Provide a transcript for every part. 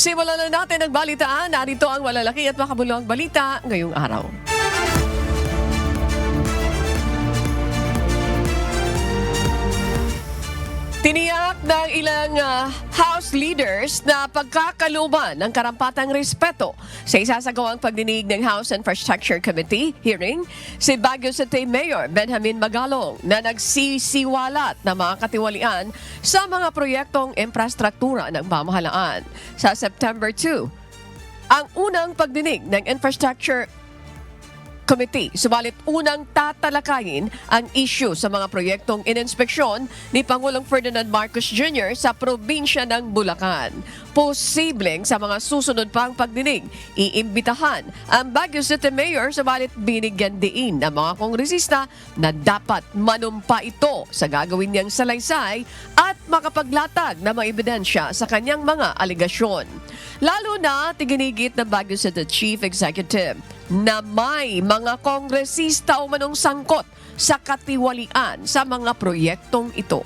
Simulan na natin ang balitaan. Narito ang malalaki at makabuluhang balita ngayong araw. Tiniyak ng ilang House leaders na pagkakaluban ng karampatang respeto sa isasagawang pagdinig ng House Infrastructure Committee hearing si Baguio City Mayor Benjamin Magalong na nagsisiwalat na mga katiwalian sa mga proyektong infrastruktura ng pamahalaan. Sa September 2, ang unang pagdinig ng Infrastructure Committee. Subalit unang tatalakayin ang issue sa mga proyektong ininspeksyon ni Pangulong Ferdinand Marcos Jr. sa probinsya ng Bulacan. Posibleng sa mga susunod pang pagdinig, iimbitahan ang Baguio City Mayor subalit binigyan diin ng mga kongresista na dapat manumpa ito sa gagawin niyang salaysay at makapaglatag ng mga ebidensya sa kanyang mga aligasyon. Lalo na tiginigit ng Baguio City Chief Executive na may mga kongresista o manong sangkot sa katiwalian sa mga proyektong ito.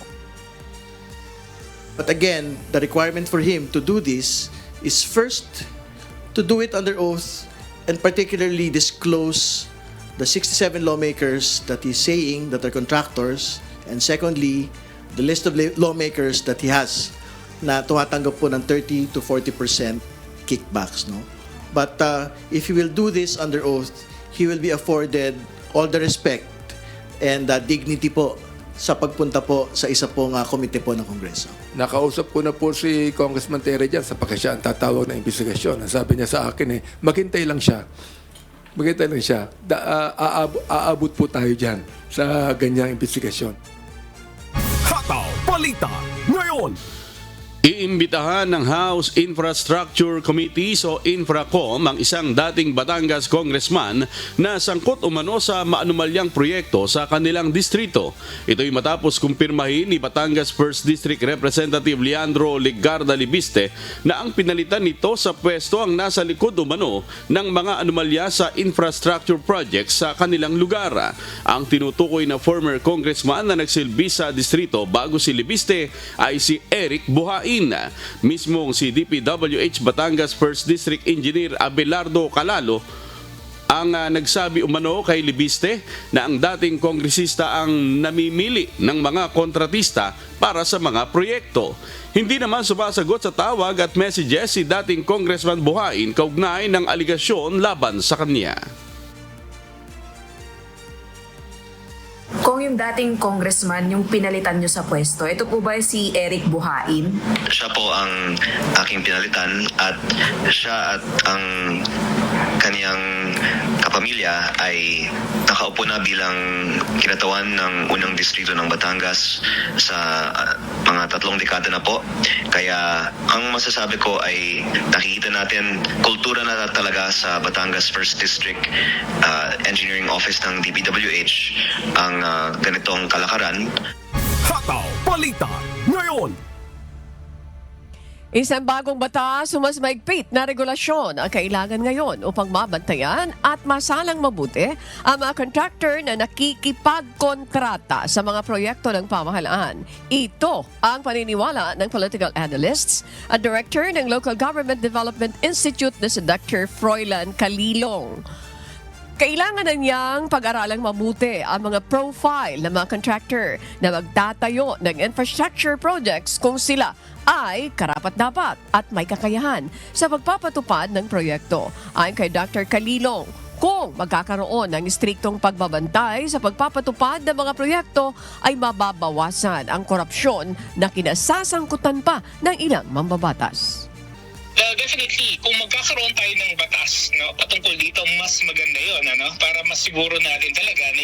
But again, the requirement for him to do this is first to do it under oath and particularly disclose the 67 lawmakers that he's saying that are contractors, and secondly, the list of lawmakers that he has na tumatanggap po ng 30 to 40% kickbacks, no? But if he will do this under oath, he will be afforded all the respect and dignity po sa pagpunta po sa isa pong komite po ng Kongreso. Nakausap ko na po si Congressman Terry dyan sapagkat siya ang tatawag ng investigasyon. Ang sabi niya sa akin maghintay lang siya. Maghintay lang siya. Aabot po tayo dyan sa ganyang investigasyon. Hataw Balita ngayon. Iimbitahan ng House Infrastructure Committee o Infracom ang isang dating Batangas congressman na sangkot umano sa maanumalyang proyekto sa kanilang distrito. Ito'y matapos kumpirmahin ni Batangas 1st District Representative Leandro Ligarda Libiste na ang pinalitan nito sa pwesto ang nasa likod umano ng mga anomalya sa infrastructure projects sa kanilang lugar. Ang tinutukoy na former congressman na nagsilbi sa distrito bago si Libiste ay si Eric Buhain. Mismong si DPWH Batangas 1st District Engineer Abelardo Calalo ang nagsabi umano kay Libiste na ang dating kongresista ang namimili ng mga kontratista para sa mga proyekto. Hindi naman sumasagot sa tawag at messages si dating Congressman Buhain kaugnay ng aligasyon laban sa kanya. Kung yung dating congressman, yung pinalitan nyo sa pwesto, ito po ba si Eric Buhain? Siya po ang aking pinalitan at siya at ang kaniyang kapamilya ay nakaupo na bilang kinatawan ng unang distrito ng Batangas sa mga 3 dekada na po. Kaya ang masasabi ko ay nakikita natin kultura na talaga sa Batangas 1st District Engineering Office ng DPWH ang ganitong kalakaran. Hataw Balita ngayon. Isang bagong batas, mas maigpit na regulasyon ang kailangan ngayon upang mabantayan at masalang mabuti ang mga contractor na nakikipagkontrata sa mga proyekto ng pamahalaan. Ito ang paniniwala ng political analysts at director ng Local Government Development Institute na si Dr. Froilan Calilong. Kailangan na niyang pag-aralang mabuti ang mga profile ng mga contractor na magtatayo ng infrastructure projects kung sila ay karapat-dapat at may kakayahan sa pagpapatupad ng proyekto. Ayon kay Dr. Calilong, kung magkakaroon ng striktong pagbabantay sa pagpapatupad ng mga proyekto ay mababawasan ang korupsyon na kinasasangkutan pa ng ilang mambabatas. Definitely, kung magkakaroon tayo ng batas, no, patungkol dito, mas maganda yon, ano, para masiguro natin talaga na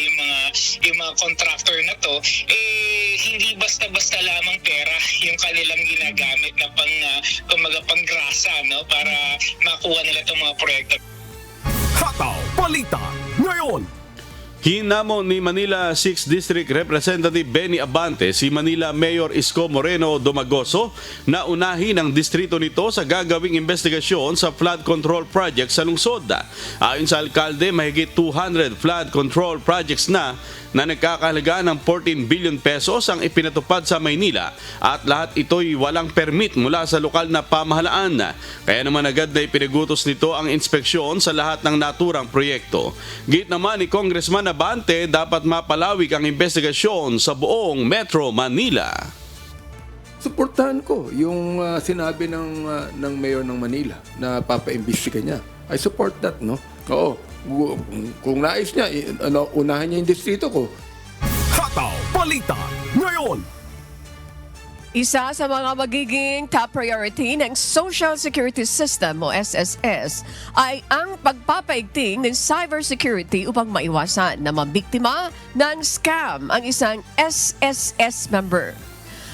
yung mga contractor na to hindi basta-basta lamang pera yung kanilang ginagamit na panggrasa, no, para makuha nila itong mga proyekto. Hataw Balita ngayon. Hinamon ni Manila 6th District Representative Benny Abante si Manila Mayor Isko Moreno Domagoso na unahin ang distrito nito sa gagawing investigasyon sa flood control project sa lungsod. Ayon sa alkalde, mahigit 200 flood control projects na nagkakahalaga ng 14 billion pesos ang ipinatupad sa Maynila at lahat ito'y walang permit mula sa lokal na pamahalaan. Kaya naman agad na ipinagutos nito ang inspeksyon sa lahat ng naturang proyekto. Git naman ni Congressman Abante, dapat mapalawig ang investigasyon sa buong Metro Manila. Suportahan ko yung sinabi ng Mayor ng Manila na papaimbestiga niya. I support that, no? Oo. Kung nais niya, unahan niya yung distrito ko. Hataw Balita ngayon. Isa sa mga magiging top priority ng Social Security System o SSS ay ang pagpapaigting ng cybersecurity upang maiwasan na mabiktima ng scam ang isang SSS member.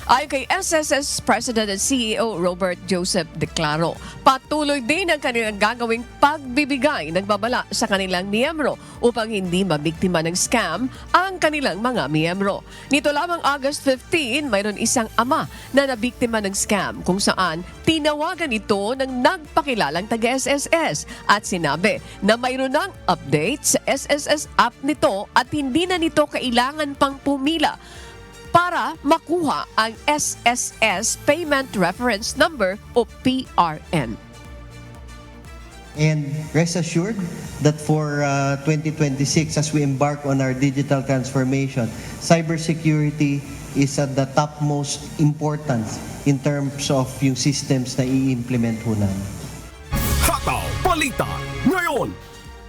Ayon kay SSS President at CEO Robert Joseph Declaro, patuloy din ang kanilang gagawing pagbibigay ng babala sa kanilang miyembro upang hindi mabiktima ng scam ang kanilang mga miyembro. Nito lamang August 15, mayroon isang ama na nabiktima ng scam kung saan tinawagan ito ng nagpakilalang taga-SSS at sinabi na mayroon ng update sa SSS app nito at hindi na nito kailangan pang pumila para makuha ang SSS Payment Reference Number o PRN. And rest assured that for 2026, as we embark on our digital transformation, cybersecurity is at the topmost importance in terms of yung systems na i-implement ho namin. Hataw Balita ngayon.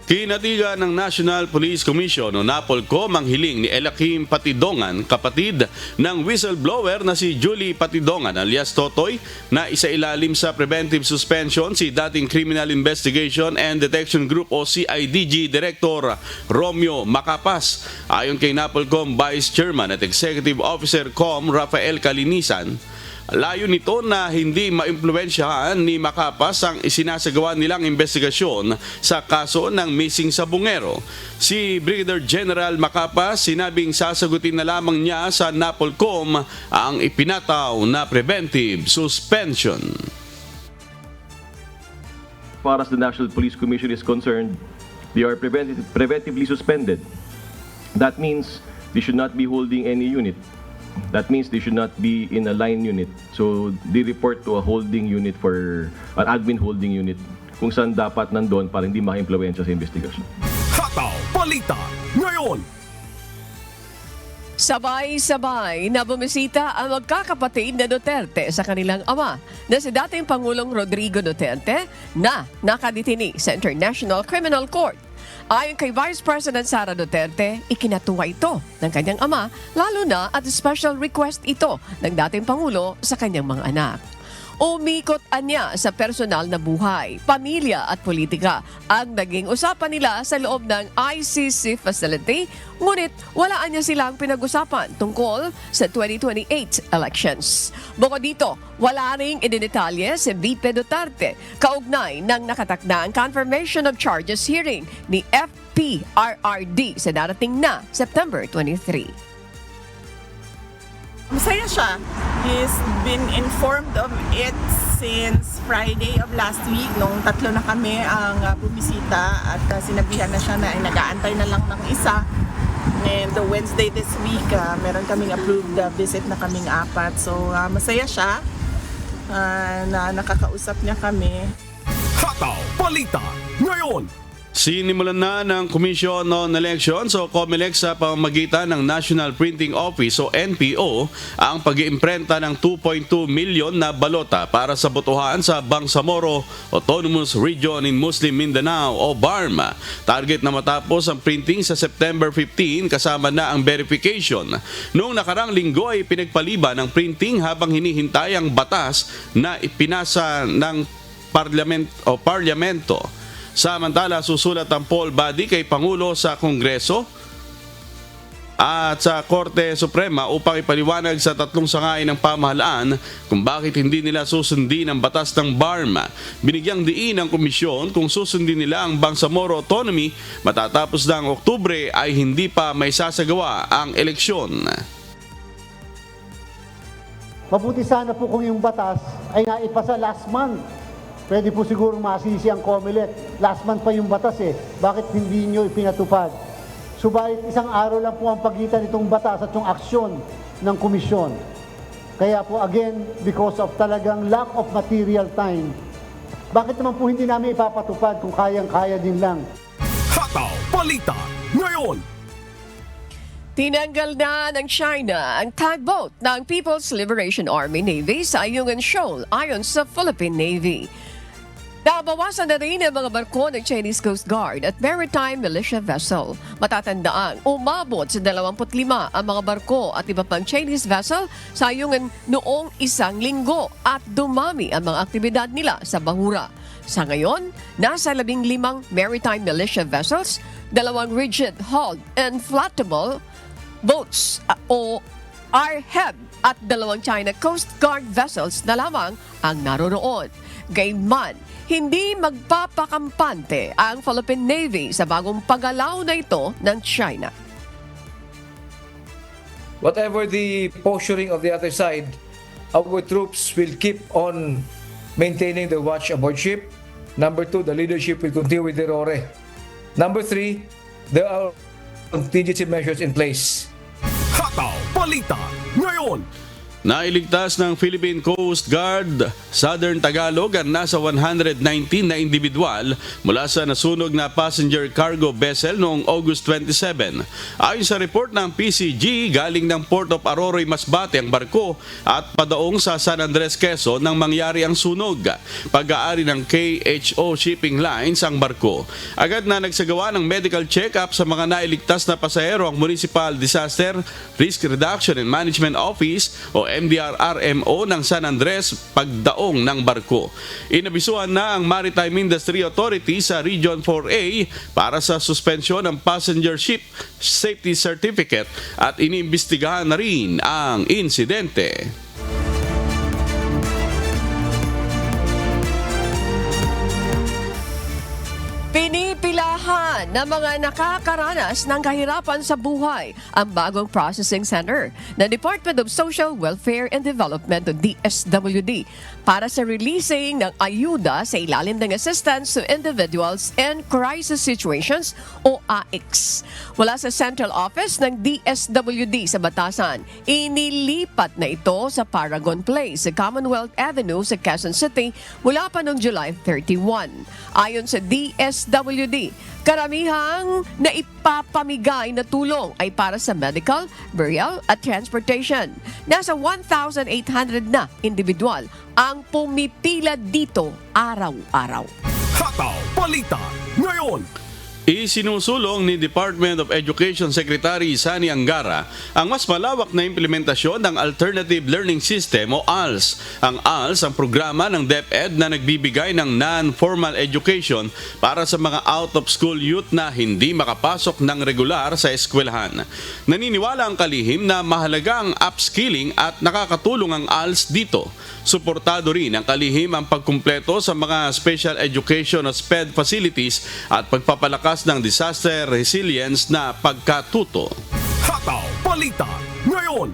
Kinatigan ng National Police Commission o NAPOLCOM ang hiling ni Elakim Patidongan, kapatid ng whistleblower na si Julie Patidongan alias Totoy, na isailalim sa preventive suspension si dating Criminal Investigation and Detection Group o CIDG Director Romeo Macapas. Ayon kay NAPOLCOM Vice Chairman at Executive Officer COM Rafael Calinisan, layo nito na hindi maimpluwensyahan ni Macapas ang isinasagawa nilang investigasyon sa kaso ng missing sabungero. Si Brigadier General Macapas sinabing sasagutin na lamang niya sa NAPOLCOM ang ipinataw na preventive suspension. As far as the National Police Commission is concerned, they are preventively suspended. That means they should not be holding any unit. That means they should not be in a line unit. So they report to a holding unit for an admin holding unit kung saan dapat nandoon para hindi maka-impluwensya sa investigasyon. Hataw Balita ngayon. Sabay-sabay na bumisita ang magkakapatid na Duterte sa kanilang ama na si dating Pangulong Rodrigo Duterte na nakadetini sa International Criminal Court. Ayon kay Vice President Sara Duterte, ikinatuwa ito ng kanyang ama, lalo na at special request ito ng dating Pangulo sa kanyang mga anak. Umikot anya sa personal na buhay, pamilya at politika ang naging usapan nila sa loob ng ICC facility, ngunit wala anya silang pinag-usapan tungkol sa 2028 elections. Bukod dito, wala ring idinitalye si VP Duterte kaugnay ng nakatakdang confirmation of charges hearing ni FPRRD sa darating na September 23. Masaya siya. He's been informed of it since Friday of last week nung tatlo na kami ang bumisita at sinabihan na siya na ay nag-aantay na lang ng isa. And the Wednesday this week, meron kaming approved visit na kaming apat. So masaya siya na nakakausap niya kami. Hataw Balita ngayon. Sinimulan na ng Commission on Elections o COMELEC sa pamamagitan ng National Printing Office o NPO ang pag-iimprenta ng 2.2 milyon na balota para sa botohan sa Bangsamoro Autonomous Region in Muslim Mindanao o BARM. Target na matapos ang printing sa September 15 kasama na ang verification. Noong nakarang linggo ay pinagpaliban ng printing habang hinihintay ang batas na ipinasa ng parlamento. Samantala, susulat ang poll body kay Pangulo sa Kongreso at sa Korte Suprema upang ipaliwanag sa tatlong sangayon ng pamahalaan kung bakit hindi nila susundin ang batas ng BARM. Binigyang diin ng komisyon kung susundin nila ang Bangsamoro Autonomy matatapos ng Oktubre ay hindi pa may sasagawa ang eleksyon. Mabuti sana po kung yung batas ay naipasa last month. Pwede po sigurong masisi ang COMELEC. Last month pa yung batas Bakit hindi nyo ipinatupad? Subalit isang araw lang po ang pagitan nitong batas at yung aksyon ng komisyon. Kaya po again, because of talagang lack of material time, bakit naman po hindi namin ipapatupad kung kayang-kaya din lang? Hataw Balita ngayon. Tinanggal na ng China ang tugboat ng People's Liberation Army Navy sa Ayungin Shoal ayon sa Philippine Navy. Nabawasan na rin ang mga barko ng Chinese Coast Guard at Maritime Militia Vessel. Matatandaan, umabot sa 25 ang mga barko at iba pang Chinese vessel sa Ayungin noong isang linggo at dumami ang mga aktibidad nila sa Bahura. Sa ngayon, nasa 15 Maritime Militia Vessels, 2 rigid-hulled inflatable boats o RHEB at 2 China Coast Guard vessels na lamang ang naroroon. Gayunman, hindi magpapakampante ang Philippine Navy sa bagong paggalaw na ito ng China. Whatever the posturing of the other side, our troops will keep on maintaining the watch aboard ship. Number 2, the leadership will continue with their RORE. Number 3, there are contingency measures in place. Hataw Balita ngayon. Nailigtas ng Philippine Coast Guard Southern Tagalog ang nasa 119 na individual mula sa nasunog na passenger cargo vessel noong August 27. Ayon sa report ng PCG, galing ng Port of Aroroy, Masbate ang barko at padaong sa San Andres, Quezon nang mangyari ang sunog. Pag-aari ng KHO Shipping Lines ang barko. Agad na nagsagawa ng medical check-up sa mga nailigtas na pasahero ang Municipal Disaster Risk Reduction and Management Office o MDRRMO ng San Andres pagdaong ng barko. Inabisuhan na ang Maritime Industry Authority sa Region 4A para sa suspensyon ng passenger ship safety certificate at iniimbestigahan na rin ang insidente. Pinipilahan ng mga nakakaranas ng kahirapan sa buhay ang bagong processing center ng Department of Social Welfare and Development o DSWD para sa releasing ng ayuda sa ilalim ng Assistance to Individuals in Crisis Situations o AICS. Mula sa Central Office ng DSWD sa Batasan, inilipat na ito sa Paragon Place sa Commonwealth Avenue sa Quezon City mula pa noong July 31. Ayon sa DSWD, karamihang na ipapamigay na tulong ay para sa medical, burial at transportation. Nasa 1,800 na individual ang pumipila dito araw-araw. Hataw Balita ngayon. Isinusulong ni Department of Education Secretary Sani Angara ang mas malawak na implementasyon ng Alternative Learning System o ALS. Ang ALS ang programa ng DepEd na nagbibigay ng non-formal education para sa mga out-of-school youth na hindi makapasok ng regular sa eskwelahan. Naniniwala ang kalihim na mahalaga ang upskilling at nakakatulong ang ALS dito. Suportado rin ang kalihim ang pagkumpleto sa mga special education o SPED facilities at pagpapalakas ng disaster resilience na pagkatuto. Hataw Balita ngayon.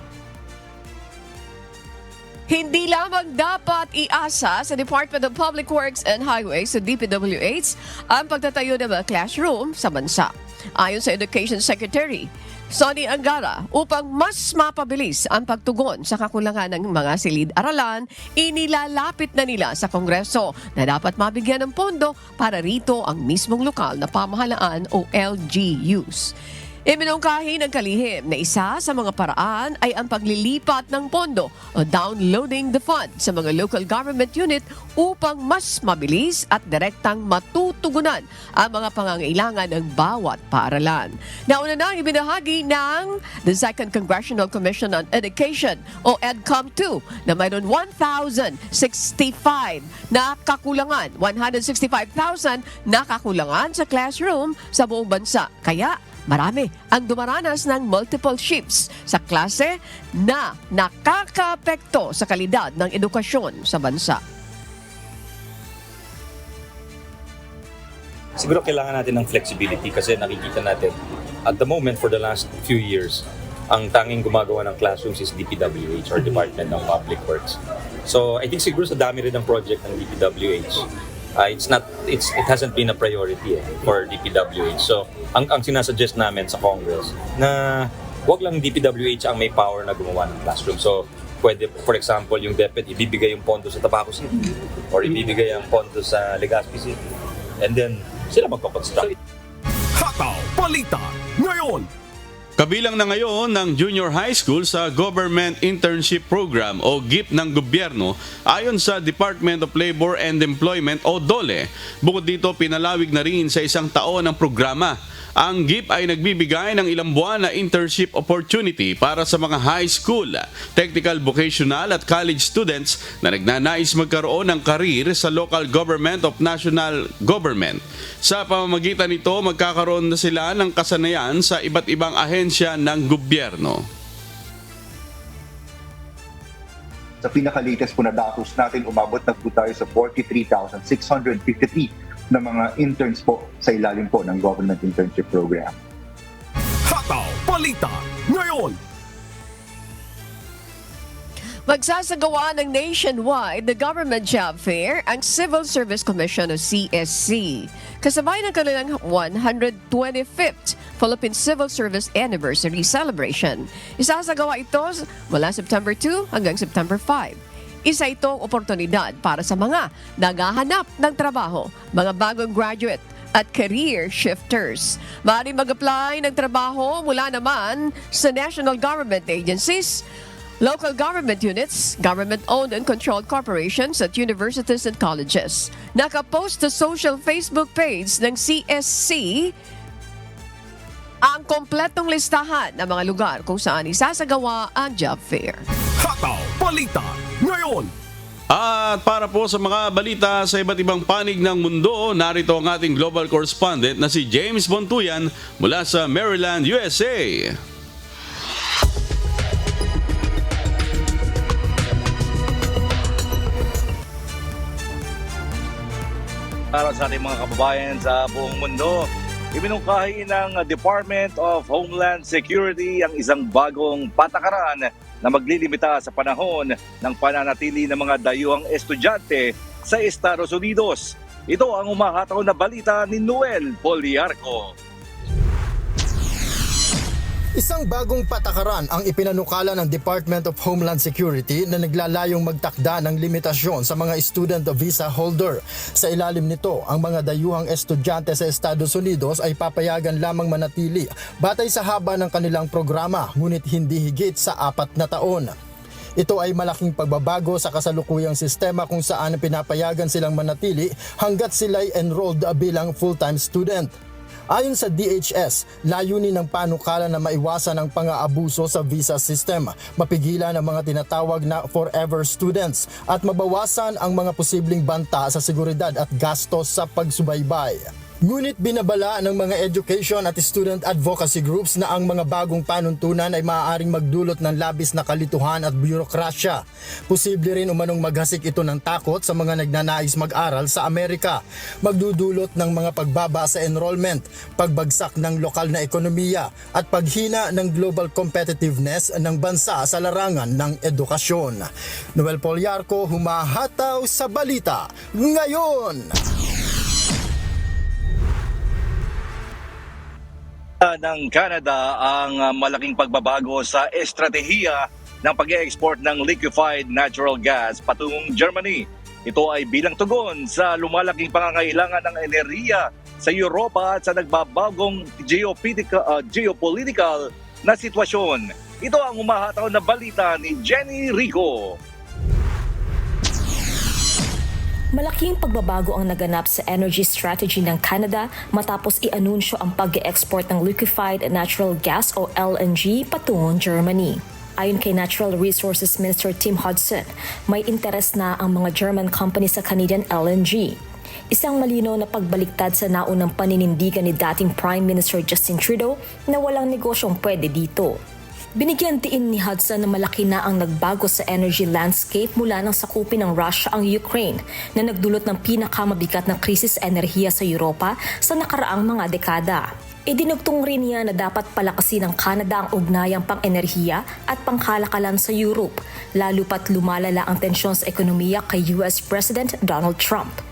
Hindi lamang dapat iasa sa Department of Public Works and Highways o DPWH ang pagtatayo ng mga classroom sa bansa. Ayon sa Education Secretary Sani Angara, upang mas mapabilis ang pagtugon sa kakulangan ng mga silid-aralan, inilalapit na nila sa Kongreso na dapat mabigyan ng pondo para rito ang mismong lokal na pamahalaan o LGUs. Iminungkahi ng kalihim na isa sa mga paraan ay ang paglilipat ng pondo o downloading the fund sa mga local government unit upang mas mabilis at direktang matutugunan ang mga pangangailangan ng bawat paaralan. Nauna na ibinahagi ng the Second Congressional Commission on Education o EDCOM2 na mayroon 1,065 na kakulangan, 165,000 na kakulangan sa classroom sa buong bansa. Kaya Marami ang dumaranas ng multiple shifts sa klase na nakakaapekto sa kalidad ng edukasyon sa bansa. Siguro kailangan natin ng flexibility kasi nakikita natin at the moment for the last few years, ang tanging gumagawa ng classrooms is DPWH or Department of Public Works. So I think siguro sa dami rin ng project ng DPWH, it hasn't been a priority for DPWH. So ang sinasuggest namin sa Congress na wag lang DPWH ang may power na gumawa ng classroom. So pwede, for example, yung DepEd ibibigay yung pondo sa Tabaco City or ibibigay ang pondo sa Legazpi City. And then sila magpakonstruct. Hataw Balita ngayon. Kabilang na ngayon ng junior high school sa Government Internship Program o GIP ng gobyerno ayon sa Department of Labor and Employment o DOLE. Bukod dito, pinalawig na rin sa isang taon ang programa. Ang GIP ay nagbibigay ng ilang buwan na internship opportunity para sa mga high school, technical, vocational at college students na nagnanais magkaroon ng karir sa local government of national government. Sa pamamagitan nito, magkakaroon na sila ng kasanayan sa iba't ibang ahensya ng gobyerno. Sa pinaka-latest po na datos natin, umabot na po tayo sa 43,653 na mga interns po sa ilalim po ng Government Internship Program. Hataw Balita ngayon. Magsasagawa ng nationwide na government job fair ang Civil Service Commission o CSC. Kasabay ng kanilang 125th Philippine Civil Service Anniversary Celebration. Isasagawa ito mula September 2 hanggang September 5. Isa itong oportunidad para sa mga naghahanap ng trabaho, mga bagong graduate at career shifters. Maaaring mag-apply ng trabaho mula naman sa national government agencies, local government units, government-owned and controlled corporations at universities and colleges. Nakapost sa social Facebook page ng CSC ang kompletong listahan ng mga lugar kung saan isasagawa ang job fair. Hataw Balita ngayon. At para po sa mga balita sa iba't ibang panig ng mundo, narito ang ating global correspondent na si James Bontuyan mula sa Maryland, USA. Para sa ating mga kababayan sa buong mundo, iminungkahi ng Department of Homeland Security ang isang bagong patakaran na maglilimita sa panahon ng pananatili ng mga dayuhang estudyante sa Estados Unidos. Ito ang umahataw na balita ni Noel Poliarco. Isang bagong patakaran ang ipinanukala ng Department of Homeland Security na naglalayong magtakda ng limitasyon sa mga student visa holder. Sa ilalim nito, ang mga dayuhang estudyante sa Estados Unidos ay papayagan lamang manatili batay sa haba ng kanilang programa, ngunit hindi higit sa 4 na taon. Ito ay malaking pagbabago sa kasalukuyang sistema kung saan pinapayagan silang manatili hanggat sila'y enrolled bilang full-time student. Ayon sa DHS, layunin ng panukala na maiwasan ang pang-aabuso sa visa system, mapigilan ang mga tinatawag na forever students at mabawasan ang mga posibleng banta sa seguridad at gastos sa pagsubaybay. Ngunit binabala ng mga education at student advocacy groups na ang mga bagong panuntunan ay maaaring magdulot ng labis na kalituhan at bureaukrasya. Posible rin umanong maghasik ito ng takot sa mga nagnanais mag-aral sa Amerika. Magdudulot ng mga pagbaba sa enrollment, pagbagsak ng lokal na ekonomiya at paghina ng global competitiveness ng bansa sa larangan ng edukasyon. Noel Poliarco, humahataw sa balita ngayon. Ng Canada ang malaking pagbabago sa estratehiya ng pag-e-export ng liquefied natural gas patungong Germany. Ito ay bilang tugon sa lumalaking pangangailangan ng enerhiya sa Europa at sa nagbabagong geopolitical na sitwasyon. Ito ang umahataw na balita ni Jenny Rico. Malaking pagbabago ang naganap sa energy strategy ng Canada matapos i-anunsyo ang pag-export ng liquefied natural gas o LNG patungong Germany. Ayon kay Natural Resources Minister Tim Hudson, may interes na ang mga German company sa Canadian LNG. Isang malinaw na pagbaliktad sa naunang paninindigan ni dating Prime Minister Justin Trudeau na walang negosyong pwede dito. Binigyan diin ni Hudson na malaki na ang nagbago sa energy landscape mula nang sakupin ng Russia ang Ukraine na nagdulot ng pinakamabigat na krisis enerhiya sa Europa sa nakaraang mga dekada. Idinugtong rin niya na dapat palakasin ng Canada ang ugnayang pang-enerhiya at pangkalakalan sa Europe, lalo pat lumalala ang tensyon sa ekonomiya kay US President Donald Trump.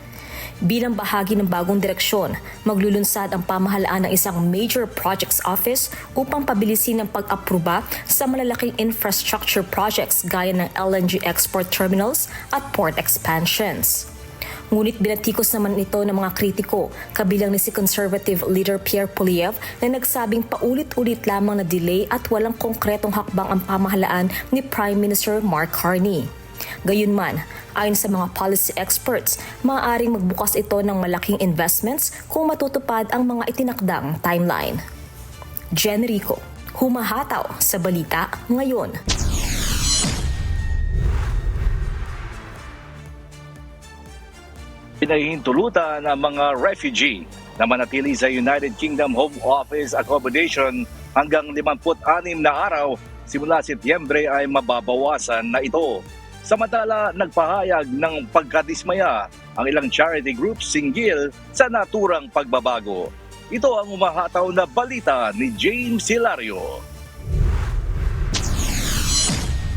Bilang bahagi ng bagong direksyon, maglulunsad ang pamahalaan ng isang Major Projects Office upang pabilisin ang pag-aproba sa malalaking infrastructure projects gaya ng LNG export terminals at port expansions. Ngunit binatikos naman ito ng mga kritiko, kabilang ni si Conservative leader Pierre Poilievre na nagsabing paulit-ulit lamang na delay at walang konkretong hakbang ang pamahalaan ni Prime Minister Mark Carney. Gayunman, ayon sa mga policy experts, maaaring magbukas ito ng malaking investments kung matutupad ang mga itinakdang timeline. Jen Rico, humahataw sa balita ngayon. Pinahihintulutan ang mga refugee na manatili sa United Kingdom Home Office accommodation hanggang 56 na araw simula Setyembre ay mababawasan na ito. Samantala, nagpahayag ng pagkadismaya ang ilang charity groups singgil sa naturang pagbabago. Ito ang umahataw na balita ni James Hilario.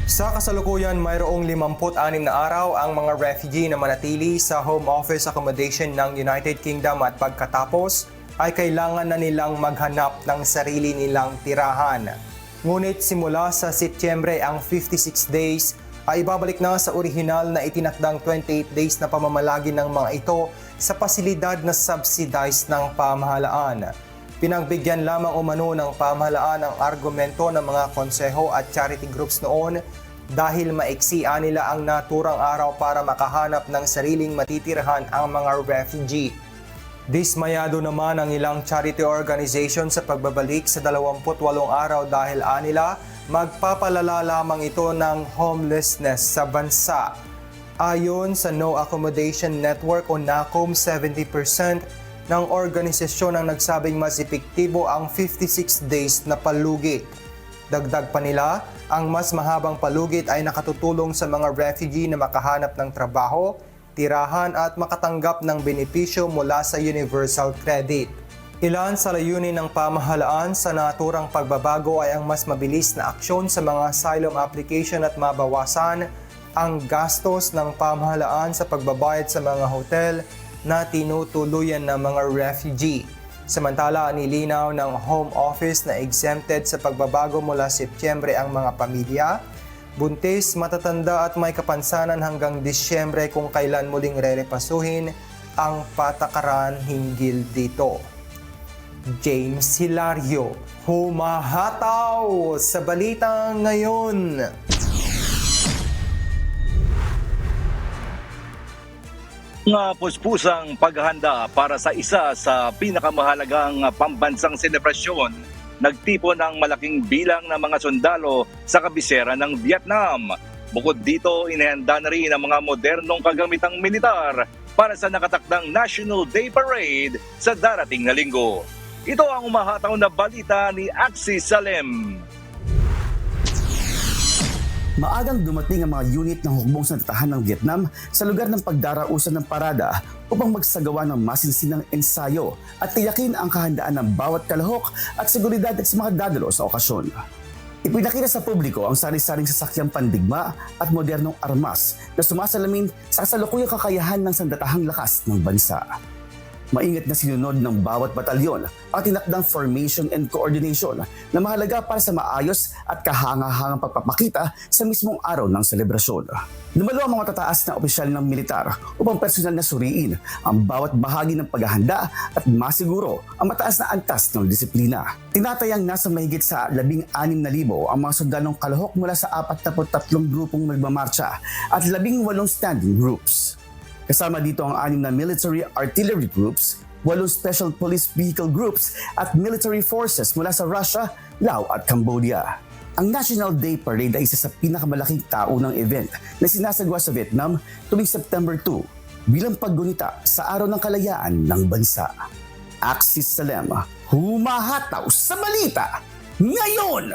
Sa kasalukuyan, mayroong 56 na araw ang mga refugee na manatili sa home office accommodation ng United Kingdom at pagkatapos ay kailangan na nilang maghanap ng sarili nilang tirahan. Ngunit simula sa Setyembre ang 56 days ay ibabalik na sa orihinal na itinakdang 28 days na pamamalagi ng mga ito sa pasilidad na subsidized ng pamahalaan. Pinagbigyan lamang umano ng pamahalaan ang argumento ng mga konseho at charity groups noon dahil maiksian nila ang naturang araw para makahanap ng sariling matitirahan ang mga refugee. Dismayado naman ang ilang charity organization sa pagbabalik sa 28 araw dahil anila magpapalala lamang ito ng homelessness sa bansa. Ayon sa No Accommodation Network o NACOM, 70% ng organisasyon ang nagsabing mas epektibo ang 56 days na palugit. Dagdag pa nila, ang mas mahabang palugit ay nakatutulong sa mga refugee na makahanap ng trabaho, tirahan at makatanggap ng benepisyo mula sa Universal Credit. Ilan sa layunin ng pamahalaan sa naturang pagbabago ay ang mas mabilis na aksyon sa mga asylum application at mabawasan ang gastos ng pamahalaan sa pagbabayad sa mga hotel na tinutuluyan ng mga refugee. Samantala, nilinaw ng Home Office na exempted sa pagbabago mula Setyembre ang mga pamilya, buntis, matatanda at may kapansanan hanggang Disyembre kung kailan muling rerepasuhin ang patakaran hinggil dito. James Hilario, humahataw sa balita ngayon. Nga puspusang paghahanda para sa isa sa pinakamahalagang pambansang selebrasyon, nagtipon ang malaking bilang ng mga sundalo sa kabisera ng Vietnam. Bukod dito, inihanda na rin ang mga modernong kagamitang militar para sa nakatakdang National Day Parade sa darating na linggo. Ito ang umahataw na balita ni Axis Salem. Maagang dumating ang mga unit ng hukbong sandatahan ng Vietnam sa lugar ng pagdarausan ng parada upang magsagawa ng masinsinang ensayo at tiyakin ang kahandaan ng bawat kalahok at seguridad sa mga dadalo sa okasyon. Ipinakita sa publiko ang sari-saring sasakyang pandigma at modernong armas na sumasalamin sa kasalukuyang kakayahan ng sandatahang lakas ng bansa. Maingat na sinunod ng bawat batalyon ang tinakdang formation and coordination na mahalaga para sa maayos at kahanga-hangang pagpapakita sa mismong araw ng selebrasyon. Dumalo ang mga matataas na opisyal ng militar upang personal na suriin ang bawat bahagi ng paghahanda at masiguro ang mataas na antas ng disiplina. Tinatayang nasa mahigit sa 16,000 ang mga sundalong kalahok mula sa 43 grupong nagmamarcha at 18 standing groups. Kasama dito ang 6 na military artillery groups, 8 special police vehicle groups at military forces mula sa Russia, Laos at Cambodia. Ang National Day Parade ay isa sa pinakamalaking taunang event na sinasagawa sa Vietnam tuwing September 2. bilang paggunita sa Araw ng Kalayaan ng Bansa. Axis Salem, humahataw sa balita ngayon!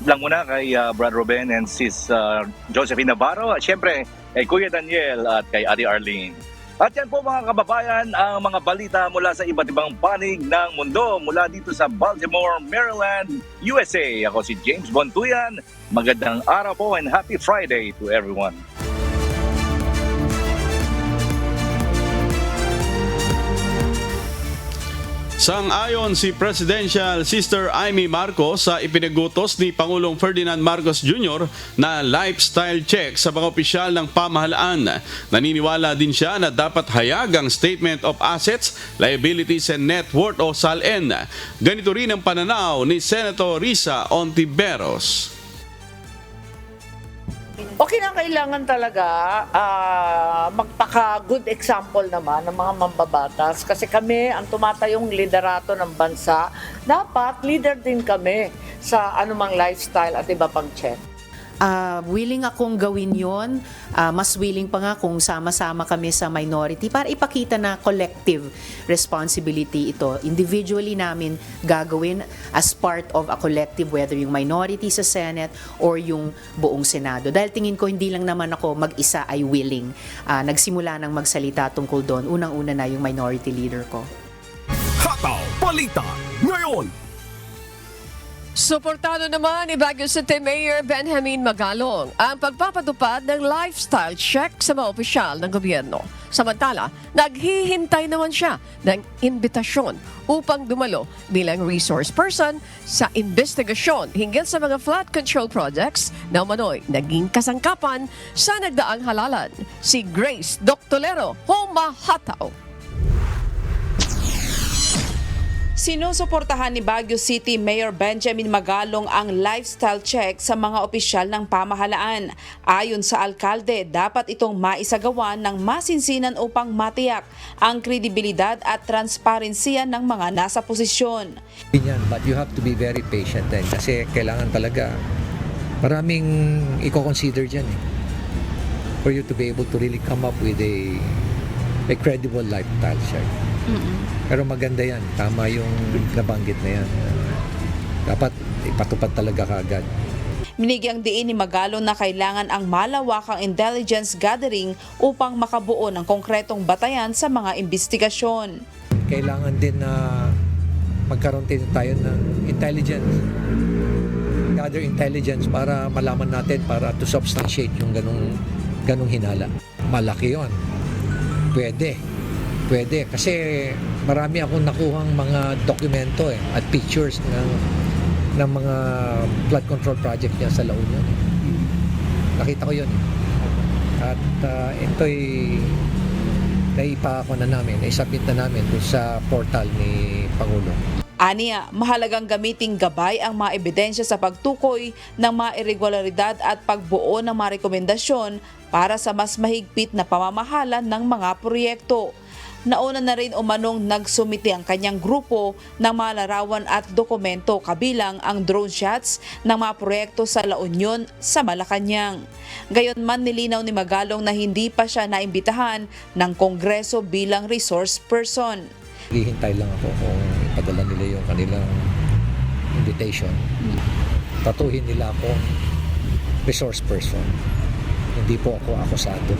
Lang muna kay Brad Ruben and Sis Josephine Navarro at syempre kay Kuya Daniel at kay Ate Arlene. At yan po mga kababayan ang mga balita mula sa iba't ibang panig ng mundo mula dito sa Baltimore, Maryland, USA. Ako si James Bontuyan. Magandang araw po and happy Friday to everyone. Sang-ayon si Presidential Sister Amy Marcos sa ipinagutos ni Pangulong Ferdinand Marcos Jr. na lifestyle check sa mga opisyal ng pamahalaan. Naniniwala din siya na dapat hayag ang Statement of Assets, Liabilities and Net Worth o SALN. Ganito rin ang pananaw ni Senator Risa Ontiveros. Okay na, kailangan talaga magpaka-good example naman ng mga mambabatas kasi kami ang tumatayong liderato ng bansa, dapat leader din kami sa anumang lifestyle at iba pang check. Willing akong gawin yon. Mas willing pa nga kung sama-sama kami sa minority para ipakita na collective responsibility ito. Individually namin gagawin as part of a collective, whether yung minority sa Senate or yung buong Senado. Dahil tingin ko hindi lang naman ako mag-isa ay willing. Nagsimula nang magsalita tungkol doon. Unang-una na yung minority leader ko. Hataw Balita ngayon! Suportado naman ni Baguio City Mayor Benjamin Magalong ang pagpapatupad ng lifestyle check sa mga opisyal ng gobyerno. Samantala, naghihintay naman siya ng imbitasyon upang dumalo bilang resource person sa investigasyon hinggil sa mga flood control projects na umano'y naging kasangkapan sa nagdaang halalan. Si Grace Doctolero, humahataw. Sinusuportahan ni Baguio City Mayor Benjamin Magalong ang lifestyle check sa mga opisyal ng pamahalaan. Ayon sa alkalde, dapat itong maisagawa ng masinsinan upang matiyak ang kredibilidad at transparensiya ng mga nasa posisyon. But you have to be very patient din kasi kailangan talaga maraming i-consider dyan for you to be able to really come up with a credible lifestyle check. Pero maganda yan. Tama yung nabanggit na yan. Dapat ipatupad talaga kaagad. Minigyang diin ni Magalong na kailangan ang malawakang intelligence gathering upang makabuo ng konkretong batayan sa mga investigasyon. Kailangan din na magkaroon din tayo ng intelligence. Gather intelligence para malaman natin, para to substantiate yung ganong hinala. Malaki yun. Pwede kasi marami akong nakuhang mga dokumento at pictures ng mga flood control project niya sa La Union. Nakita ko yun. At ito'y naisubmit na namin sa portal ni Pangulo. Aniya, mahalagang gamiting gabay ang mga ebidensya sa pagtukoy ng mga irregularidad at pagbuo ng mga rekomendasyon para sa mas mahigpit na pamamahala ng mga proyekto. Nauna na rin umanong nagsumiti ang kanyang grupo ng mga larawan at dokumento kabilang ang drone shots ng mga proyekto sa La Union sa Malacanang. Gayunman nilinaw ni Magalong na hindi pa siya naimbitahan ng Kongreso bilang resource person. Hihintay lang ako kung ipadala nila yung kanilang invitation. Tatuhin nila ako resource person. Hindi po ako akusado.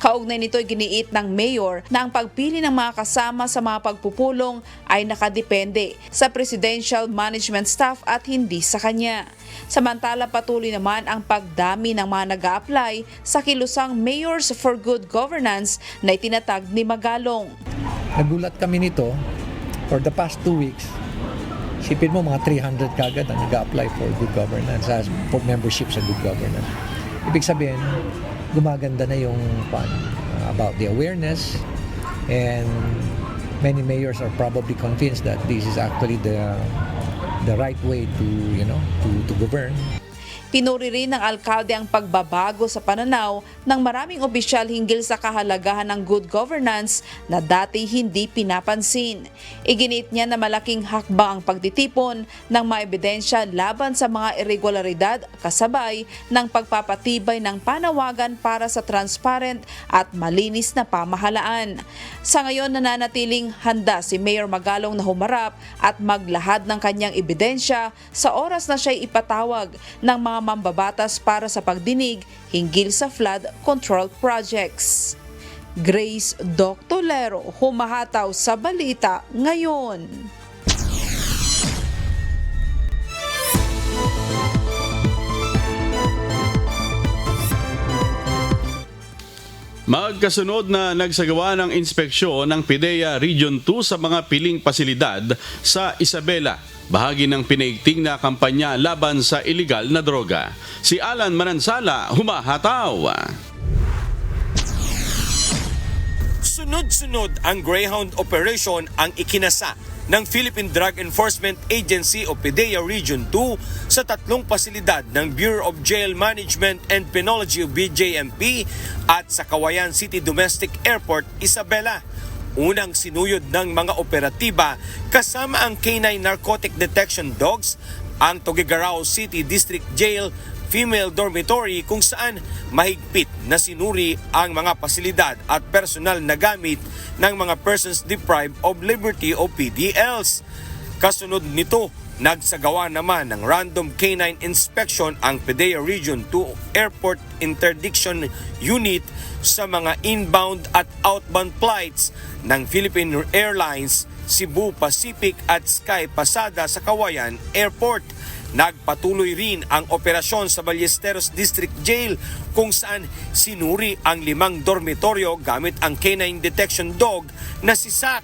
Kaugnay nito'y giniit ng mayor na ang pagpili ng mga kasama sa mga pagpupulong ay nakadepende sa presidential management staff at hindi sa kanya. Samantala patuloy naman ang pagdami ng mga nag-a-apply sa kilusang Mayors for Good Governance na itinatag ni Magalong. Nagulat kami nito for the past 2 weeks. Sipin mo mga 300 kagad ang nag-a-apply for good governance, for membership sa good governance. Ibig sabihin, gumaganda na yung about the awareness, and many mayors are probably convinced that this is actually the right way to govern. Pinuri rin ng alkalde ang pagbabago sa pananaw ng maraming opisyal hinggil sa kahalagahan ng good governance na dati hindi pinapansin. Iginit niya na malaking hakbang ang pagtitipon ng mga ebidensya laban sa mga irregularidad kasabay ng pagpapatibay ng panawagan para sa transparent at malinis na pamahalaan. Sa ngayon, nananatiling handa si Mayor Magalong na humarap at maglahad ng kanyang ebidensya sa oras na siya'y ipatawag ng mga mambabatas para sa pagdinig hinggil sa flood control projects. Grace Doctolero, humahataw sa balita ngayon. Magkasunod na nagsagawa ng inspeksyon ng PIDEA Region 2 sa mga piling pasilidad sa Isabela, bahagi ng pinaigting na kampanya laban sa iligal na droga. Si Alan Manansala, humahataw. Sunod-sunod ang Greyhound Operation ang ikinasa ng Philippine Drug Enforcement Agency o PIDEA Region 2 sa 3 pasilidad ng Bureau of Jail Management and Penology o BJMP at sa Cauayan City Domestic Airport, Isabela. Unang sinuyod ng mga operatiba kasama ang K9 Narcotic Detection Dogs, ang Tuguegarao City District Jail Female Dormitory kung saan mahigpit na sinuri ang mga pasilidad at personal na gamit ng mga persons deprived of liberty o PDLs. Kasunod nito, nagsagawa naman ng random canine inspection ang PIDEA Region 2 Airport Interdiction Unit sa mga inbound at outbound flights ng Philippine Airlines, Cebu Pacific at Sky Pasada sa Cauayan Airport. Nagpatuloy rin ang operasyon sa Ballesteros District Jail kung saan sinuri ang 5 dormitoryo gamit ang K9 Detection Dog na si Sak.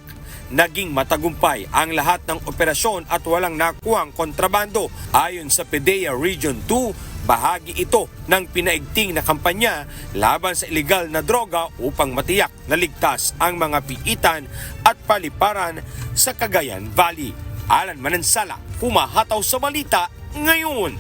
Naging matagumpay ang lahat ng operasyon at walang nakuhang kontrabando. Ayon sa PIDEA Region 2, bahagi ito ng pinaigting na kampanya laban sa iligal na droga upang matiyak na ligtas ang mga piitan at paliparan sa Cagayan Valley. Alan Manansala, humahataw sa balita ngayon.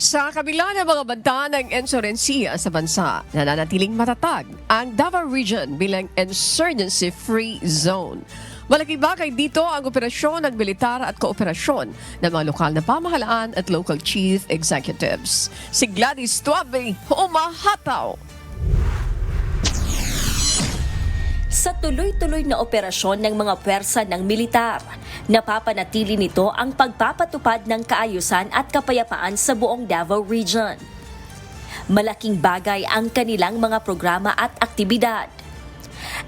Sa kabila ng mga banta ng insurensiya sa bansa, nananatiling matatag ang Davao Region bilang insurgency-free zone. Malaking bagay dito ang operasyon ng militar at kooperasyon ng mga lokal na pamahalaan at local chief executives. Si Gladys Tuabe, humahataw. Sa tuloy-tuloy na operasyon ng mga pwersa ng militar, napapanatili nito ang pagpapatupad ng kaayusan at kapayapaan sa buong Davao Region. Malaking bagay ang kanilang mga programa at aktibidad.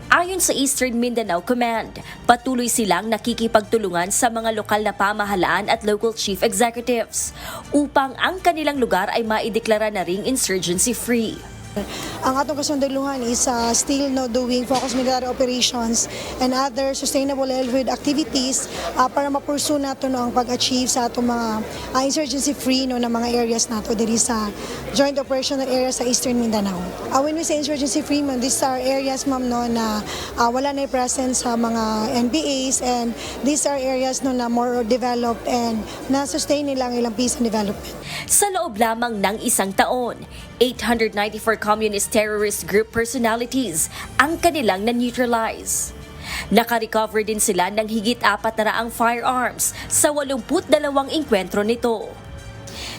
Ayon sa Eastern Mindanao Command, patuloy silang nakikipagtulungan sa mga lokal na pamahalaan at local chief executives upang ang kanilang lugar ay maideklara na ring insurgency-free. Ang atong kasunduluhan is still doing focused military operations and other sustainable livelihood activities para mapursu nato ang pag-achieve sa atong mga insurgency-free na mga areas nato diri sa joint operational area sa Eastern Mindanao. When we say insurgency-free, these are areas na wala na presence sa mga NPAs, and these are areas na more developed and na-sustain nila ang ilang peace and development. Sa loob lamang ng isang taon, 894 communist terrorist group personalities ang kanilang na-neutralize. Nakarecover din sila ng higit 400 firearms sa 82 engkwentro nito.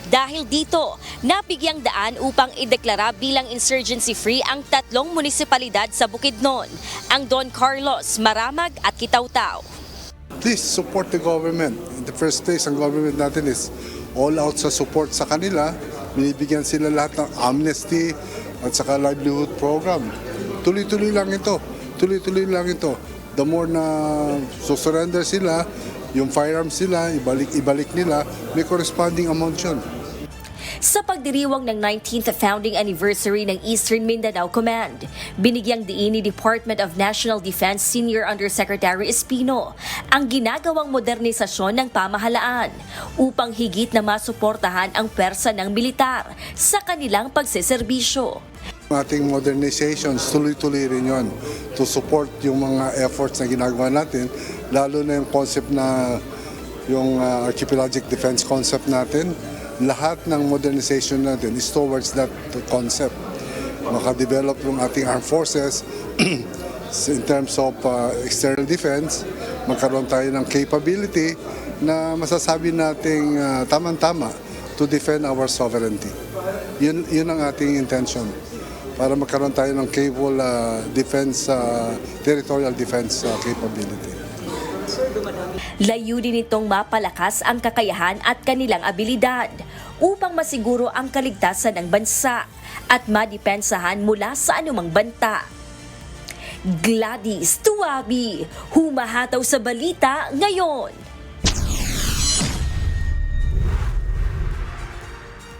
Dahil dito, nabigyang daan upang ideklara bilang insurgency-free ang 3 munisipalidad sa Bukidnon, ang Don Carlos, Maramag at Kitaw-Taw. Please support the government. In the first place, ang government natin is all out sa support sa kanila. Binibigyan sila lahat ng amnesty at saka livelihood program. Tuloy-tuloy lang ito. Tuloy-tuloy lang ito. The more na surrender sila, yung firearms sila, ibalik nila, may corresponding amount yun. Sa pagdiriwang ng 19th founding anniversary ng Eastern Mindanao Command, binigyang diin ni Department of National Defense Senior Undersecretary Espino ang ginagawang modernisasyon ng pamahalaan upang higit na masuportahan ang pwersa ng militar sa kanilang pagseserbisyo. Ating modernizations, tuloy-tuloy rin yun to support yung mga efforts na ginagawa natin, lalo na yung concept na yung archipelagic defense concept natin. Lahat ng modernization natin is towards that concept. Makadevelop yung ating armed forces in terms of external defense, magkaroon tayo ng capability na masasabi nating tamang-tama to defend our sovereignty. Yun ang ating intention para magkaroon tayo ng capable defense, territorial defense capability. Layunin nitong mapalakas ang kakayahan at kanilang abilidad upang masiguro ang kaligtasan ng bansa at madepensahan mula sa anumang banta. Gladys Tuabi, humahataw sa balita ngayon.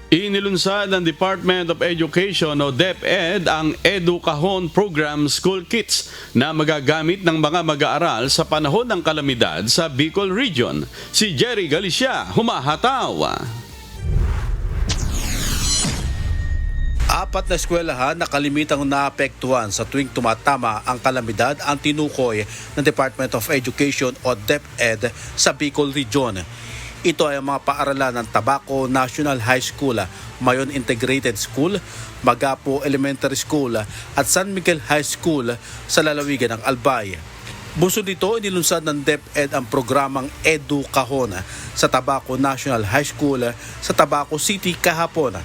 Inilunsad ng Department of Education o DepEd ang EduCahon Program School Kits na magagamit ng mga mag-aaral sa panahon ng kalamidad sa Bicol Region. Si Jerry Galicia, humahataw. 4 na eskwelahan na kalimitang naapektuhan sa tuwing tumatama ang kalamidad ang tinukoy ng Department of Education o DepEd sa Bicol Region. Ito ay ang mga paaralan ng Tabaco National High School, Mayon Integrated School, Magapo Elementary School at San Miguel High School sa lalawigan ng Albay. Bunsod nito, inilunsad ng DepEd ang programang EduCahon sa Tabaco National High School sa Tabaco City kahapon.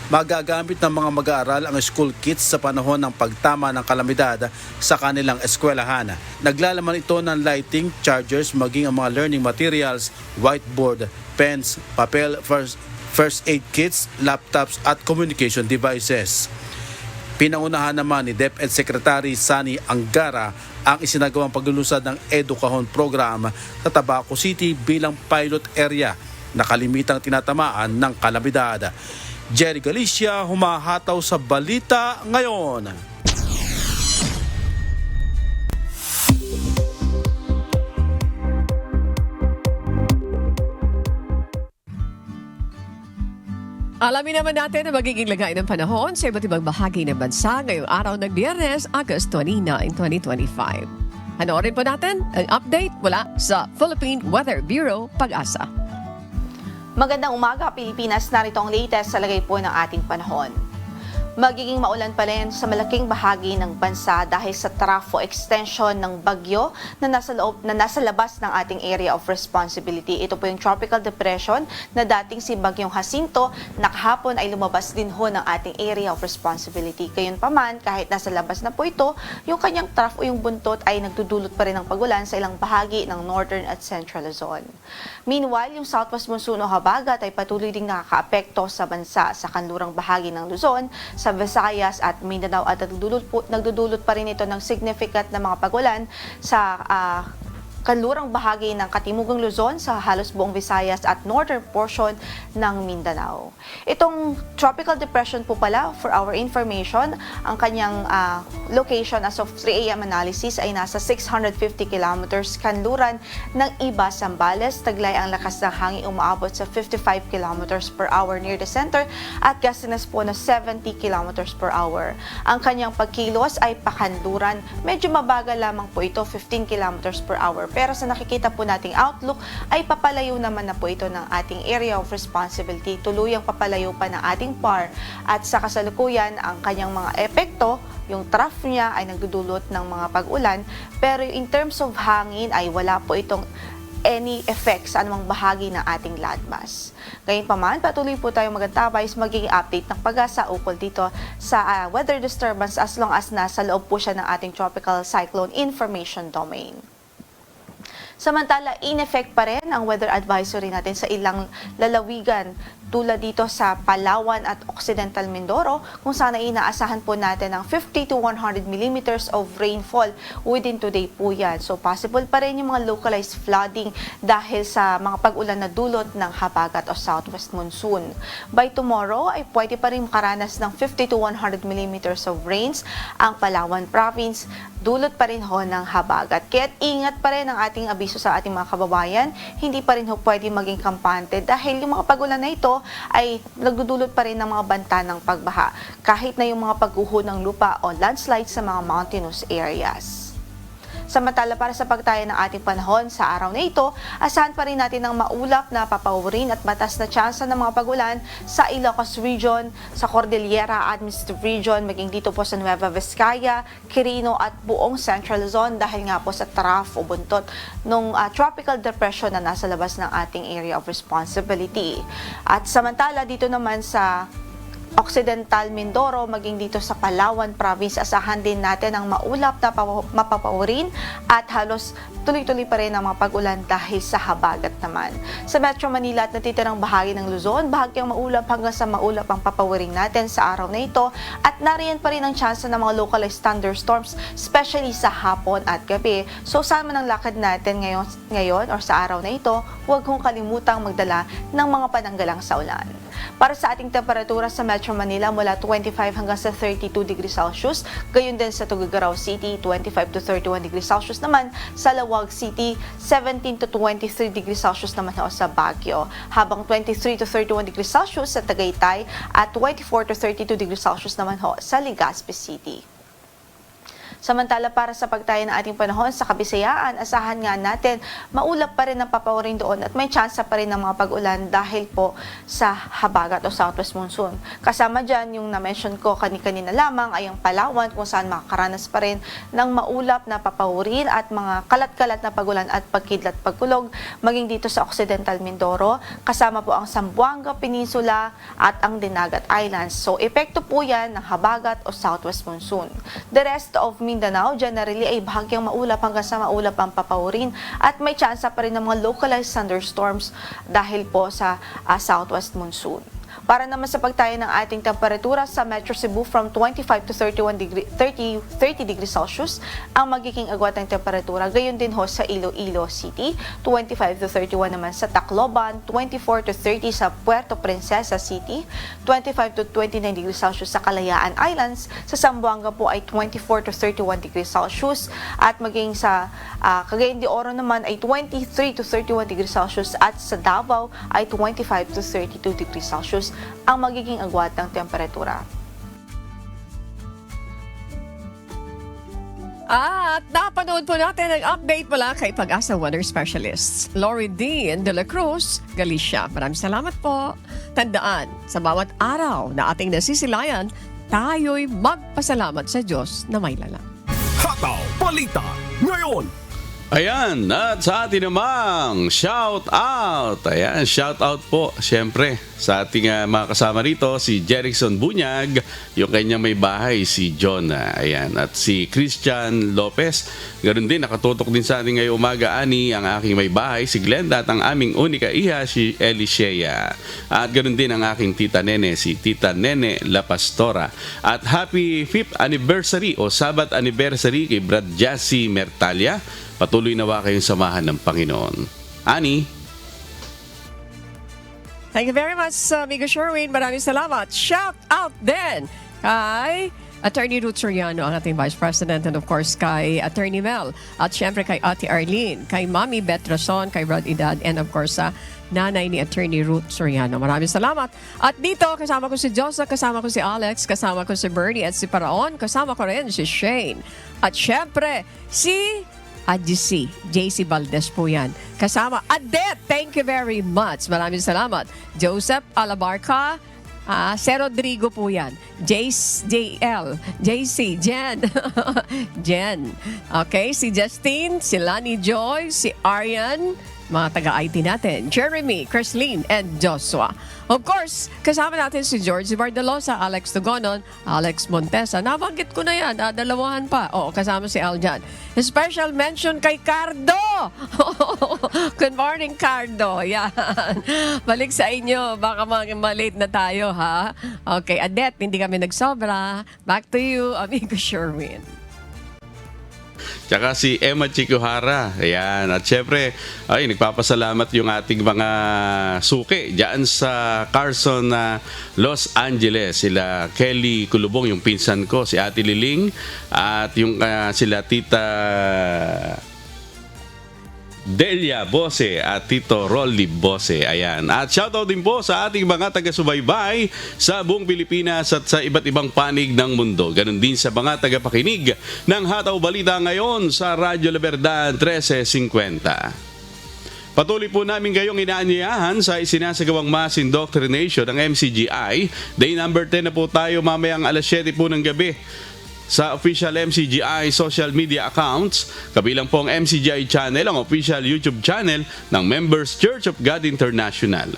Magagamit ng mga mag-aaral ang school kits sa panahon ng pagtama ng kalamidad sa kanilang eskwelahan. Naglalaman ito ng lighting, chargers, maging ang mga learning materials, whiteboard, pens, papel, first aid kits, laptops at communication devices. Pinangunahan naman ni DepEd Secretary Sani Angara ang isinagawang paglulunsad ng EduCahon program sa Tabaco City bilang pilot area na kalimitang tinatamaan ng kalamidad. Jerry Galicia, humahataw sa balita ngayon. Alamin naman natin ang magiging lagay ng panahon sa iba't ibang bahagi ng bansa ngayong araw ng Biyernes, August 29, 2025. Panoorin po natin ang update mula sa Philippine Weather Bureau, Pag-asa. Magandang umaga, Pilipinas. Narito ang latest sa lagay po ng ating panahon. Magiging maulan pa rin sa malaking bahagi ng bansa dahil sa trafo extension ng bagyo na nasa labas ng ating area of responsibility. Ito po yung tropical depression na dating si Bagyong Jacinto na kahapon ay lumabas din ho ng ating area of responsibility. Gayunpaman, kahit nasa labas na po ito, yung kanyang trough o yung buntot ay nagdudulot pa rin ng pagulan sa ilang bahagi ng northern at central Luzon. Meanwhile, yung southwest monsoon o habagat ay patuloy ding nakakaapekto sa bansa sa kanlurang bahagi ng Luzon, sa Visayas at Mindanao at nagdudulot pa rin ito ng significant na mga pagulan sa kanlurang bahagi ng Katimugang Luzon sa halos buong Visayas at northern portion ng Mindanao. Itong tropical depression po pala, for our information, ang kanyang location as of 3 a.m. analysis ay nasa 650 kilometers kanluran ng Iba, Zambales. Taglay ang lakas ng hangin umaabot sa 55 kilometers per hour near the center at gustiness po na 70 kilometers per hour. Ang kanyang pagkilos ay pakanluran. Medyo mabagal lamang po ito, 15 kilometers per hour. Pero sa nakikita po nating outlook ay papalayo naman na po ito ng ating area of responsibility. Tuluyang papalayo pa ng ating PAR at sa kasalukuyan ang kanyang mga epekto, yung trough niya ay nagdudulot ng mga pag-ulan, pero in terms of hangin ay wala po itong any effects sa anumang bahagi ng ating landmass. Gayunpaman, patuloy po tayong magantabay sa magiging update ng Pag-asa ukol dito sa weather disturbance as long as nasa loob po siya ng ating tropical cyclone information domain. Samantala, in effect pa rin ang weather advisory natin sa ilang lalawigan tulad dito sa Palawan at Occidental Mindoro kung saan ay inaasahan po natin ng 50 to 100 millimeters of rainfall within today po yan. So possible pa rin yung mga localized flooding dahil sa mga pag-ulan na dulot ng habagat o southwest monsoon. By tomorrow ay pwede pa rin makaranas ng 50 to 100 millimeters of rains ang Palawan province. Dulot pa rin ho ng habagat. Kaya ingat pa rin ang ating abiso sa ating mga kababayan. Hindi pa rin ho pwede maging kampante dahil yung mga pag-ulan na ito ay nagdudulot pa rin ng mga banta ng pagbaha. Kahit na yung mga pagguho ng lupa o landslide sa mga mountainous areas. Samantala para sa pagtaya ng ating panahon sa araw na ito, asahan pa rin natin ang maulap na papawirin at matas na tsansa ng mga pagulan sa Ilocos Region, sa Cordillera Administrative Region, maging dito po sa Nueva Vizcaya, Quirino at buong Central Luzon dahil nga po sa trough o buntot ng tropical depression na nasa labas ng ating area of responsibility. At samantala dito naman sa Occidental Mindoro, maging dito sa Palawan Province, asahan din natin ang maulap na mapapawirin at halos tuloy-tuloy pa rin ang mga pag-ulan dahil sa habagat naman. Sa Metro Manila at natitirang bahagi ng Luzon, bahagyang maulap hanggang sa maulap ang papawirin natin sa araw na ito at nariyan pa rin ang tsansa ng mga localized thunderstorms, especially sa hapon at gabi. So saan man ang lakad natin ngayon or sa araw na ito, huwag kong kalimutang magdala ng mga pananggalang sa ulan. Para sa ating temperatura sa Metro Manila, mula 25 hanggang sa 32 degrees Celsius. Gayon din sa Tuguegarao City, 25 to 31 degrees Celsius naman. Sa Lawag City, 17 to 23 degrees Celsius naman ho sa Baguio. Habang 23 to 31 degrees Celsius sa Tagaytay at 24 to 32 degrees Celsius naman ho sa Legazpi City. Samantala para sa pagtaya ng ating panahon sa Kabisayaan, asahan nga natin maulap pa rin ang papawirin doon at may tsansa pa rin ng mga pag-ulan dahil po sa habagat o southwest monsoon. Kasama dyan yung na-mention ko kanina lamang ay ang Palawan kung saan makakaranas pa rin ng maulap na papawirin at mga kalat-kalat na pag-ulan at pagkidlat pagkulog maging dito sa Occidental Mindoro. Kasama po ang Zamboanga Peninsula at ang Dinagat Islands. So epekto po yan ng habagat o southwest monsoon. The rest of Mindanao, generally ay bahagyang maulap hanggang sa maulap ang papawirin at may tsansa pa rin ng mga localized thunderstorms dahil po sa southwest monsoon. Para naman sa pagtaya ng ating temperatura sa Metro Cebu from 25 to 30 degrees Celsius ang magiging agwat ng temperatura. Gayon din ho sa Iloilo City, 25 to 31 naman sa Tacloban, 24 to 30 sa Puerto Princesa City, 25 to 29 degrees Celsius sa Kalayaan Islands. Sa Zamboanga po ay 24 to 31 degrees Celsius at maging sa Cagayan de Oro naman ay 23 to 31 degrees Celsius at sa Davao ay 25 to 32 degrees Celsius ang magiging agwat ng temperatura. At napanood po natin ang update mula kay Pag-asa Weather Specialists, Lori Dean de la Cruz, Galicia. Maraming salamat po. Tandaan, sa bawat araw na ating nasisilayan, tayo'y magpasalamat sa Diyos na may lalang. Hataw Balita ngayon. Ayan, at sa atin namang shout out. Ayan, shout out po siyempre sa ating mga kasama rito, si Jerickson Bunyag, yung kanyang may bahay, si John. Ayan, at si Christian Lopez. Ganoon din, nakatutok din sa ating ngayong umaga, Ani, ang aking may bahay, si Glenda, at ang aming unika iha, si Elisea. At ganoon din ang aking tita Nene, si Tita Nene La Pastora. At happy 5th anniversary o Sabat anniversary kay Brad Jassy Mertalia. Patuloy nawa kayong samahan ng Panginoon. Ani? Thank you very much, Amigo Sherwin. Maraming salamat. Shout out din kay Attorney Ruth Soriano, ang ating Vice President, and of course kay Attorney Mel. At syempre kay Ate Arlene, kay Mami Beth Rason, kay Rod Idad, and of course sa nanay ni Attorney Ruth Soriano. Maraming salamat. At dito, kasama ko si Joseph, kasama ko si Alex, kasama ko si Bernie at si Paraon, kasama ko rin si Shane. At syempre, si JC Valdez po yan. Kasama Adet, thank you very much. Maraming salamat. Joseph Alabarca, si Rodrigo po yan. JL, JC, Jen. Jen. Okay, si Justine, si Lani Joy, si Arian, mga taga-IT natin, Jeremy, Chrislene, and Joshua. Of course, kasama natin si George Bardalosa, Alex Tugonon, Alex Montesa. Nabanggit ko na yan, dalawahan pa. Oo, kasama si Aljan. Special mention kay Cardo! Good morning, Cardo. Yan. Balik sa inyo. Baka malate na tayo, ha? Okay, Adet, hindi kami nagsobra. Back to you, Amigo Sherwin. Tsaka si Emma Chikuhara. Ayan. At syempre, ay, nagpapasalamat yung ating mga suki dyan sa Carson, Los Angeles. Sila Kelly Kulubong, yung pinsan ko, si Ate Liling, at yung sila Tita Delia Bose at Tito Rolly Bose. Ayan. At shoutout din po sa ating mga taga-subaybay sa buong Pilipinas at sa iba't ibang panig ng mundo. Ganon din sa mga tagapakinig ng Hataw Balita ngayon sa Radyo La Verdad 1350. Patuloy po namin kayong inaanyayahan sa isinasagawang mass indoctrination ng MCGI. Day number 10 na po tayo mamayang alas 7 po ng gabi sa official MCGI social media accounts, kabilang po ang MCGI channel, ang official YouTube channel ng Members Church of God International.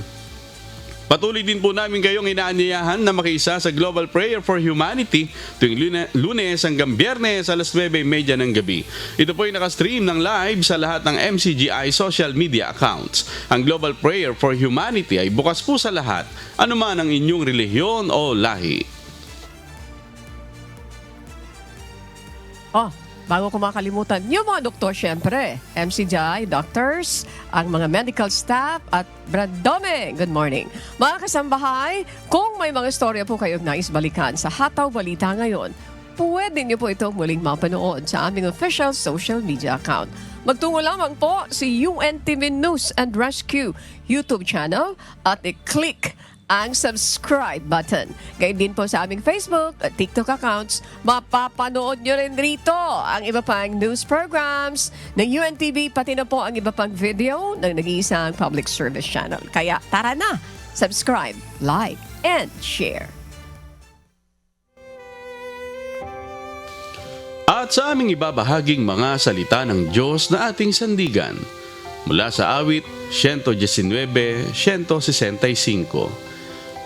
Patuloy din po namin kayong inaanyayahan na makiisa sa Global Prayer for Humanity tuwing Lunes hanggang Biyernes alas 9:30 ng gabi. Ito po ay nakastream ng live sa lahat ng MCGI social media accounts. Ang Global Prayer for Humanity ay bukas po sa lahat, anuman ang inyong relihiyon o lahi. Bago ko makalimutan, yung mga doktor syempre, MCGI, doctors, ang mga medical staff at Brandome, good morning. Mga kasambahay, kung may mga istorya po kayong nais balikan sa Hataw Balita ngayon, pwede niyo po itong muling mapanood sa aming official social media account. Magtungo lamang po si UNTV News and Rescue YouTube channel at i-click ang subscribe button. Gayun din po sa aming Facebook at TikTok accounts, mapapanood nyo rin rito ang iba pang news programs ng UNTV, pati na po ang iba pang video ng nag-iisang public service channel. Kaya tara na, subscribe, like, and share. At sa aming ibabahaging mga salita ng Diyos na ating sandigan, mula sa awit 119-165.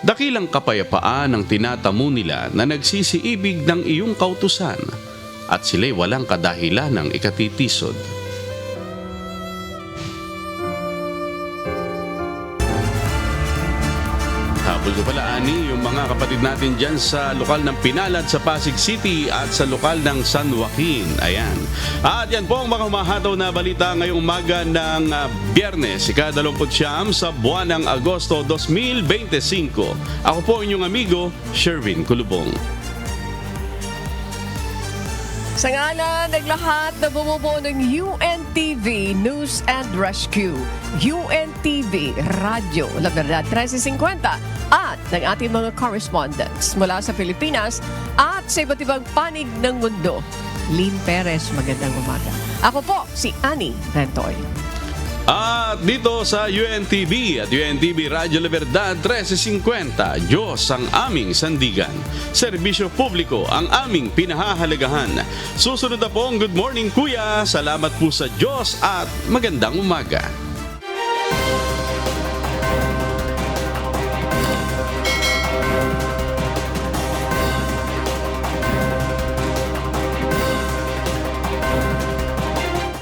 Dakilang kapayapaan ang tinatamo nila na nagsisiibig ng iyong kautusan at sila'y walang kadahilan ng ikatitisod. Habol ko pala, Ani, yung mga kapatid natin dyan sa lokal ng Pinalad sa Pasig City at sa lokal ng San Joaquin. Ayan. At yan po ang mga humahataw na balita ngayong umaga ng Biyernes, ika-29 sa buwan ng Agosto 2025. Ako po inyong amigo, Sherwin Kulubong. Sa ngalan ng lahat na bumubuo ng UNTV News and Rescue, UNTV Radio La Verdad 1350 at ng ating mga correspondents mula sa Pilipinas at sa iba't ibang panig ng mundo. Lynn Perez, magandang umaga. Ako po si Annie Rentoy. At dito sa UNTV at UNTV Radio La Verdad 1350, Diyos ang aming sandigan. Serbisyo publiko ang aming pinahahalagahan. Susunod na po ang Good Morning Kuya. Salamat po sa Diyos at magandang umaga.